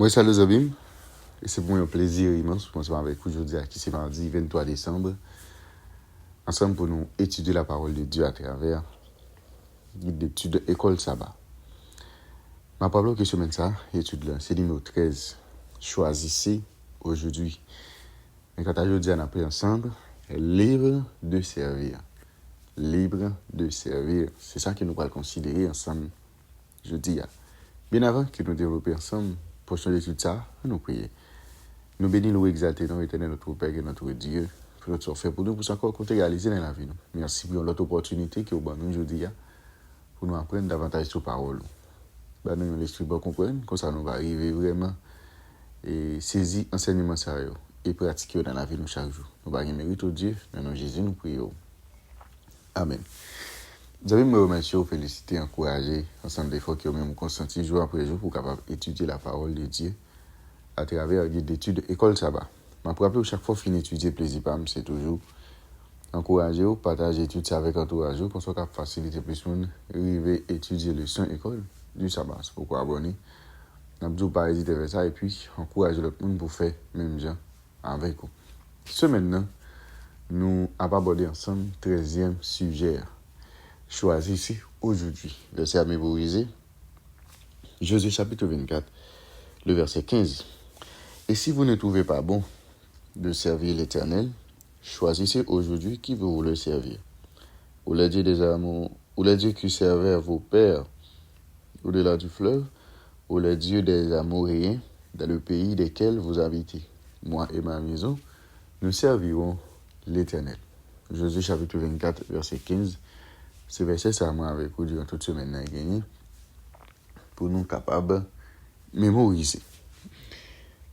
Moi, salut Zabim, et c'est pour moi un plaisir immense pour moi avec vous aujourd'hui, qui c'est mardi 23 décembre, ensemble pour nous étudier la parole de Dieu à travers le guide d'études École Sabbat. Ma parole que semaine ça, étude là, c'est numéro 13. Choisissez aujourd'hui. Et quand aujourd'hui on a pris ensemble, libre de servir. Libre de servir. C'est ça que nous allons considérer ensemble jeudi. Bien avant que nous développions ensemble, pour changer tout ça, nous prions. Nous bénissons, nous exaltons, nous éternel notre Père et notre Dieu, pour notre fait pour nous, pour encore compter réaliser dans la vie. Merci pour l'autre opportunité que vous avez aujourd'hui pour nous apprendre davantage sur parole. Nous avons l'esprit pour comprendre, comme ça nous va arriver vraiment et saisir enseignement sérieux et pratiquer dans la vie nous chaque jour. Nous allons mériter au Dieu, dans le nom de Jésus, nous prions. Amen. Vous avez me remercier, vous féliciter, encourager ensemble des fois que vous même consenti jour après jour pour capable étudier la parole de Dieu à travers le guide d'études École Sabbat. Je me rappelle chaque fois fin étudier plaisir pas c'est toujours encourager ou partager tout ça avec entourage pour ça faciliter plus monde arriver étudier le son école du sabbat. C'est pourquoi abonner. N'a pas hésiter vers ça et puis encourager l'autre monde pour faire même gens avec vous. Ce maintenant nous avons abordé ensemble 13e sujet. Choisissez aujourd'hui. Verset à mémoriser. Josué chapitre 24, le verset 15. Et si vous ne trouvez pas bon de servir l'Éternel, choisissez aujourd'hui qui vous voulez servir. Ou les dieux des amours, ou les dieux qui servaient à vos pères au-delà du fleuve, ou les dieux des Amoréens dans le pays desquels vous habitez. Moi et ma maison, nous servirons l'Éternel. Josué chapitre 24, verset 15. Ce verset, ça m'a avec vous durant toute semaine gagné pour nous capables de mémoriser.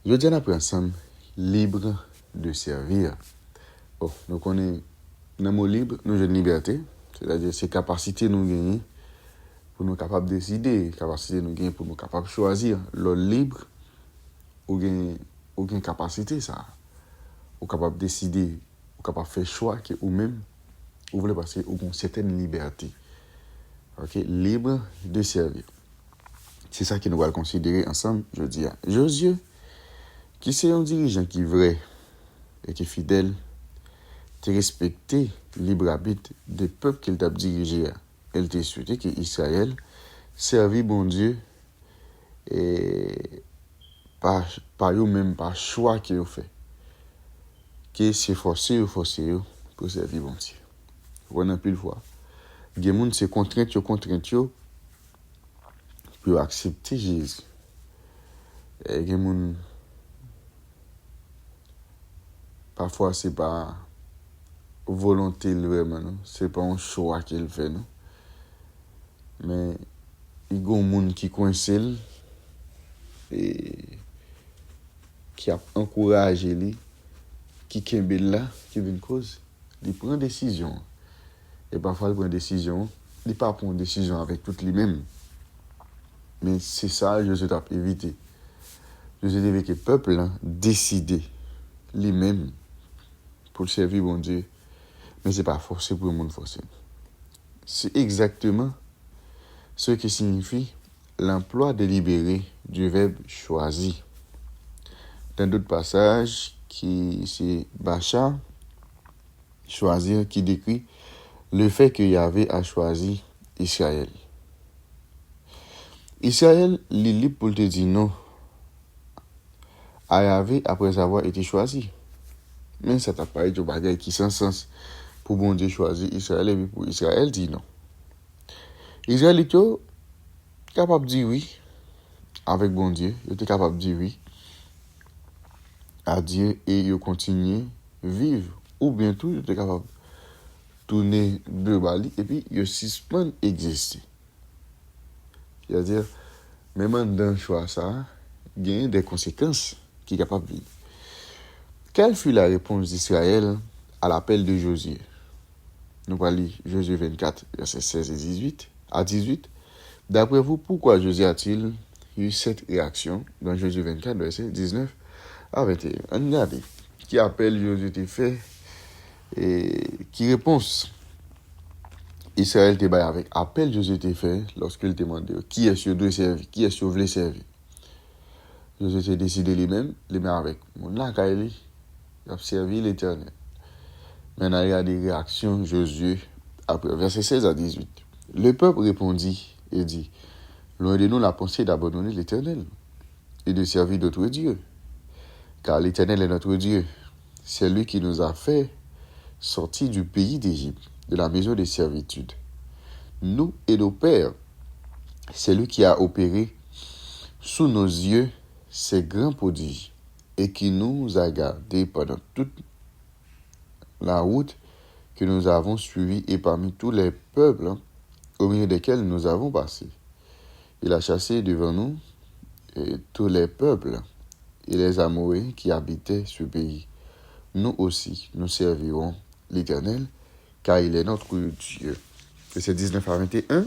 Je dis après ensemble, libre de servir. Bon, nous connaissons le mot libre, nous avons une liberté, c'est-à-dire c'est capacité nous gagner pour nous capables de décider, capacité nous gagner pour nous capables de choisir. Le libre, ou aucune capacité ça, ou capable de décider, ou capable de faire choix que ou même vous voulez passer une certaine liberté. OK, libre de servir. C'est ça que nous allons considérer ensemble, je dis à Josué, qui c'est un dirigeant qui est vrai et qui est fidèle, qui respecté libre arbitre des peuples qu'il t'a dirigé. Elle t'a souhaité que Israël servit bon Dieu et par eux-mêmes, par choix qu'ils ont fait. Qui s'est forcé pour servir bon Dieu. On a plus de fois. Il y a des gens qui sont contraints pour accepter Jésus. Et il y a des gens, parfois, ce n'est pas volonté vraiment, non? Ce n'est pas un choix qu'il fait, non? Mais il y a des gens qui coincent et qui a encouragé lui, qui kembe là, qui vient cause, il prend une décision. Et parfois, il prend une décision, il ne pas prendre une décision avec tout lui-même. Mais c'est ça, je suis évité. Je suis avec le peuple décider lui-même pour servir mon Dieu. Mais ce n'est pas forcé pour le monde forcé. C'est exactement ce qui signifie l'emploi délibéré du verbe choisi. Dans d'autres passages, c'est Bacha, choisir, qui décrit le fait que Yahvé a choisi Israël. Israël, il est libre pour te dire non à Yahvé après avoir été choisi. Mais ça t'a pas de bagaille qui sans sens pour bon Dieu choisir Israël et puis pour Israël dit non. Israël est capable de dire oui avec bon Dieu. Il était capable de dire oui à Dieu et il continue vivre. Ou bien tout, il était capable de tourner deux balles et puis il suspend exister. C'est-à-dire, même dans le choix, ça, il y a des conséquences qui sont capables de vivre. Quelle fut la réponse d'Israël à l'appel de Josué? Nous allons lire Josué 24, versets 16 et 18 à 18. D'après vous, pourquoi Josué a-t-il eu cette réaction dans Josué 24, versets 19 à 21? Regardez, qui appel Josué t'a fait et qui réponse Israël t'a avec appel Josué t'a fait lorsqu'il t'a demandé qui est-ce que doit servir, qui est-ce que vous voulez servir. Josué s'est décidé lui-même, les met avec mon là, il a servi l'Éternel. Maintenant, il y a des réactions, Josué, après, verset 16 à 18. Le peuple répondit et dit, loin de nous la pensée d'abandonner l'Éternel et de servir d'autres dieux. Car l'Éternel est notre Dieu. C'est lui qui nous a fait sortir du pays d'Égypte, de la maison de servitude. Nous et nos pères, c'est lui qui a opéré sous nos yeux ces grands prodiges et qui nous a gardés pendant toute la route que nous avons suivie et parmi tous les peuples au milieu desquels nous avons passé. Il a chassé devant nous tous les peuples et les Amoréens qui habitaient ce pays. Nous aussi, nous servirons l'Éternel, car il est notre Dieu. Verset 19 à 21,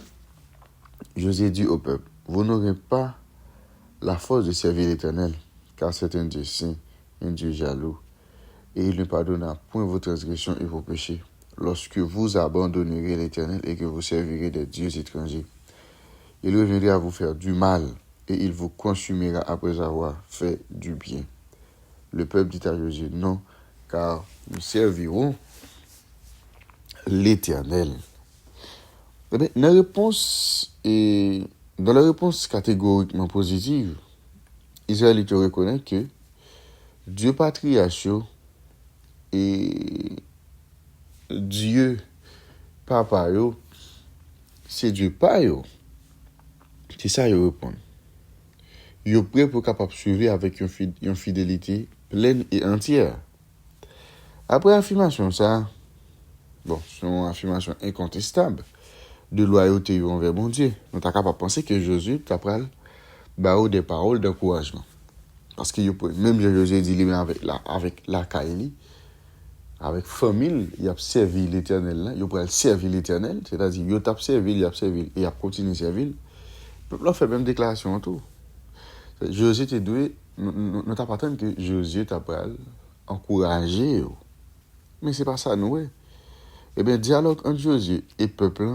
Josué dit au peuple, vous n'aurez pas la force de servir l'Éternel, car c'est un Dieu saint, un Dieu jaloux, et il ne pardonnera point vos transgressions et vos péchés, lorsque vous abandonnerez l'Éternel et que vous servirez des dieux étrangers. Il reviendra à vous faire du mal, et il vous consumera après avoir fait du bien. Le peuple dit à Josué, non, car nous servirons l'Éternel. Eh bien, dans la réponse catégoriquement positive, Israël reconnaît que Dieu patriarche et Dieu papa, c'est Dieu père. C'est ça, ils répondent. Ils sont prêts pour capable suivre avec une fidélité pleine et entière. Après l'affirmation, c'est une affirmation incontestable de loyauté envers mon Dieu. Nous sommes capables de penser que Jésus capable de des paroles d'encouragement. Parce que même Jésus dit lui avec la Kaili, avec famille, il a servi l'Éternel, il a servi l'Éternel, c'est-à-dire il a servi, et il a continué à servir. Le peuple a fait même déclaration en tout. Josué était doué, nous n'avons pas attendu que Josué t'a encouragé. Mais ce n'est pas ça, nous. Eh bien, dialogue entre Josué et le peuple,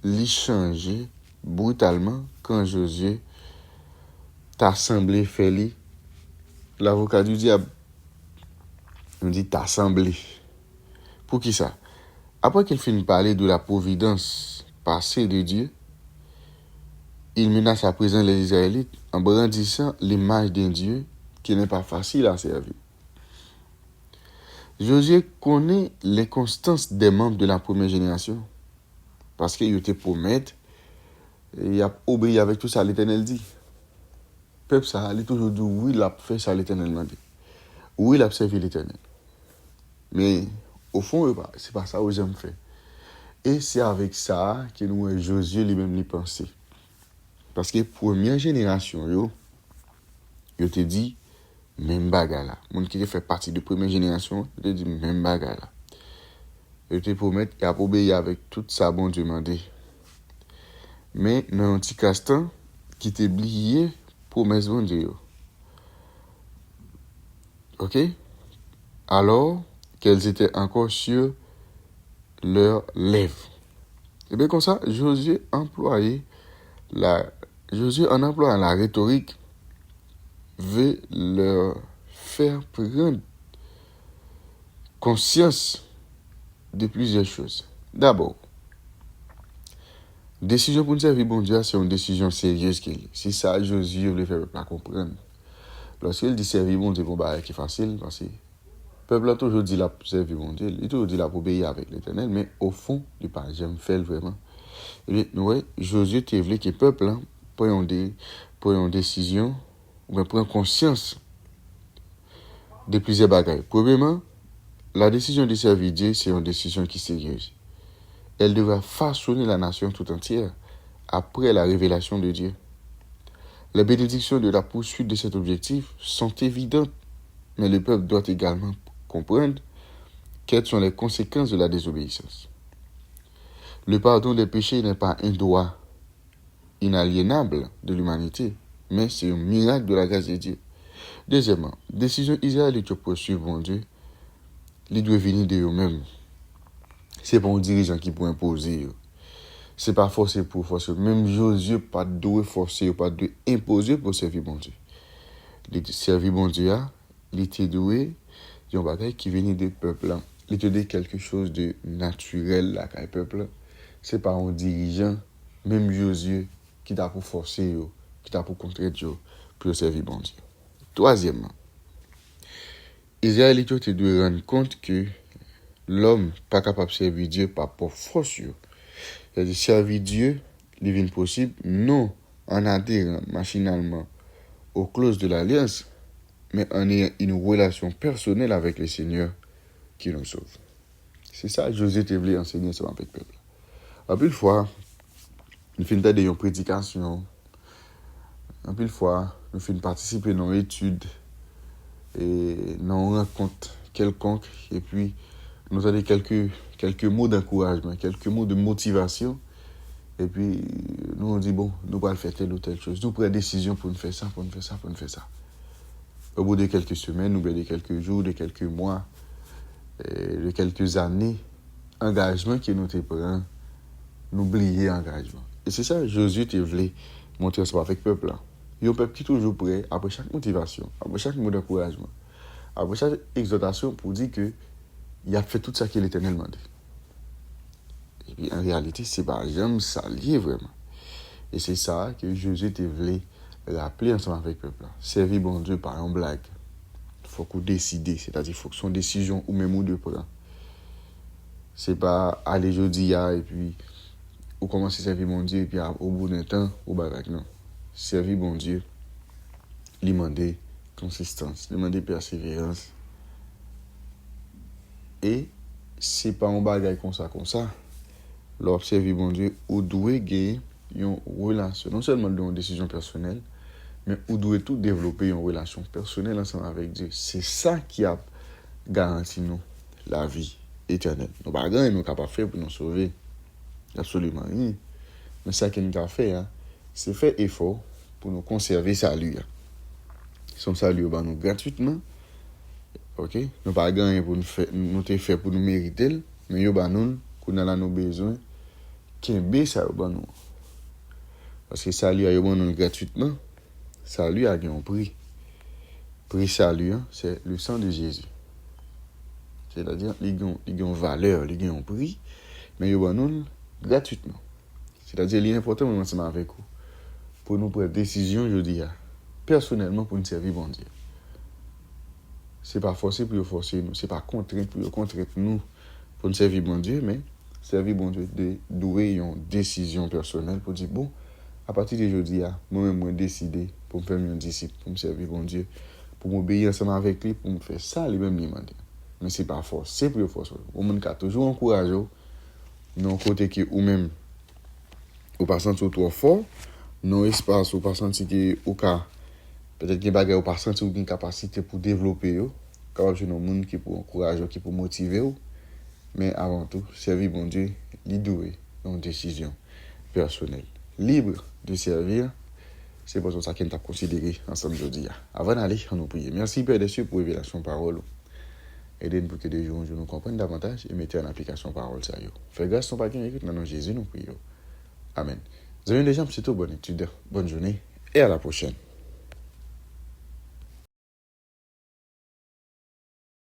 l'y changé brutalement quand Josué t'a semblé faire l'avocat du diable. On dit t'a semblé. Pour qui ça? Après qu'il finit de parler de la providence passée de Dieu, il menace à présent les Israélites en brandissant l'image d'un Dieu qui n'est pas facile à servir. Josué connaît l'inconstance des membres de la première génération parce qu'il était promettre et il a obéi avec tout ça l'Éternel dit. Le peuple ça, il a toujours dit oui, il a fait ça l'Éternel m'a dit. Oui, il a servi l'Éternel. Mais au fond, c'est pas ça que j'aime faire. Et c'est avec ça que nous, Josué lui-même lui pensait. Parce que première génération, yo te dit même bagarre là. Moun qui fait partie de première génération, yo te dit même bagarre là. Yo te promet et a obéi avec tout ça bon Dieu mandé. Mais dans un petit castan qui t'est oublié promesse bon Dieu. OK? Alors qu'elles étaient encore sur leurs lèvres. Et bien comme ça, Josué en employant la rhétorique veut leur faire prendre conscience de plusieurs choses. D'abord, décision pour nous servir bon Dieu, c'est une décision sérieuse qu'il est. C'est ça Josué veut faire la comprendre. Lorsqu'il dit servir bon Dieu, c'est facile parce que le peuple a toujours dit la servir bon Dieu, il a toujours dit la pour obéir avec l'Éternel, mais au fond, il n'a pas jamais fait vraiment. Et bien, Josué te voulait que le peuple prenne une décision, ou prenne conscience de plusieurs bagages. Premièrement, la décision de servir Dieu, c'est une décision qui est sérieuse. Elle devra façonner la nation tout entière après la révélation de Dieu. Les bénédictions de la poursuite de cet objectif sont évidentes, mais le peuple doit également comprendre quelles sont les conséquences de la désobéissance. Le pardon des péchés n'est pas un droit inaliénable de l'humanité, mais c'est un miracle de la grâce de Dieu. Deuxièmement, décision israélite pour suivre mon Dieu, il doit venir de eux-mêmes. C'est pas un dirigeant qui peut imposer. C'est pas forcé pour forcer. Même Josué pas doit forcer, pas doit imposer pour servir mon Dieu. il servi bon Dieu, il était doué, il y a un bagage qui venait des peuples. Il était quelque chose de naturel, là, quand le peuple. C'est pas un dirigeant, même Josué, qui t'a pour forcer, qui t'a pour contrer Dieu, pour servir bon Dieu. Troisièmement, Israël était dû rendre compte que l'homme pas capable de servir Dieu par force. C'est-à-dire, servir Dieu, il est possible, non en adhérant machinalement aux clauses de l'alliance, mais en ayant une relation personnelle avec le Seigneur qui nous sauve. C'est ça que Josué te voulait enseigner sur avec le peuple. En plus, fois, nous faisons des prédications. En plus, fois, nous faisons participer à nos études et nos rencontres quelconques. Et puis, nous avons quelques mots d'encouragement, quelques mots de motivation. Et puis, nous on dit, bon, nous allons faire telle ou telle chose. Nous prenons décision pour nous faire ça, pour nous faire ça, pour nous faire ça. Au bout de quelques semaines, ou bien de quelques jours, de quelques mois, de quelques années, engagement qui nous prend, n'oublier engagement. Et c'est ça, Josué te voulait montrer ça avec le peuple. Il y a un peuple qui est toujours prêt, après chaque motivation, après chaque mot d'encouragement, après chaque exhortation, pour dire que il a fait tout ça que l'Éternel m'a dit. Et puis en réalité, c'est pas jamais ça lié vraiment. Et c'est ça que Josué te voulait rappeler ensemble avec le peuple. Servir bon Dieu par une blague. Il faut qu'on décide, c'est-à-dire il faut que son décision ou même ou de prendre. C'est pas aller jeudi et puis ou commencer à servir mon Dieu et puis au bout d'un temps, au baraque, non. Servir bon Dieu, lui demander consistance, lui demander persévérance. Et c'est pas un bagage comme ça. L'observer bon Dieu, ou doit gagner une relation, non seulement dans une décision personnelle, mais ou doit tout développer une relation personnelle ensemble avec Dieu. C'est ça qui a garanti nous la vie éternelle. Nous pas gagner nous capable faire pour nous sauver. Absolument rien. Mais ça qu'il nous a fait, c'est faire effort pour nous conserver salut. Son salut nous gratuitement. OK? Nous pas gagner pour nous faire pour nous mériter, mais yo ba nous qu'on a nos besoins qu'un ça ba nous. Parce que salut yo nous gratuitement. Salut a un prix. Prix salut, c'est le sang de Jésus. C'est-à-dire il a une valeur, il a un prix, mais yo ba nous gratuitement. C'est-à-dire il est important ensemble avec vous pour nous prendre décision je dis personnellement pour nous servir bon Dieu. C'est pas forcé pour forcer nous, c'est pas contraint pour contraindre nous pour nous servir bon Dieu, mais servir bon Dieu de douer une décision personnelle pour dire bon, à partir d'aujourd'hui, moi-même moi décider pour me faire un disciple, pour me servir bon Dieu, pour m'obéir ensemble avec lui, pour me faire ça lui-même demander. Mais c'est pas forcé pour forcer. Au monde qui a toujours encouragé non côté que ou même ou pas sentir trop fort, non espace ou pas sentir que au cas peut-être que bagay ou pas sentir une capacité pour développer capable de un monde qui pour encourager, qui pour motiver, mais avant tout, servir bon Dieu, lui doué une décision personnelle, libre de servir. C'est pour ça qu'on t'a considéré ensemble aujourd'hui. Avant d'aller, on nous prie. Merci Père des cieux pour révélation parole. Aidez-nous pour que des jours nous comprenions davantage et mettez en application parole ça. Fais grâce ton paquet écoute dans Jésus nous prions. Amen. Vous avez déjà c'est tout bonne étude, bonne journée et à la prochaine.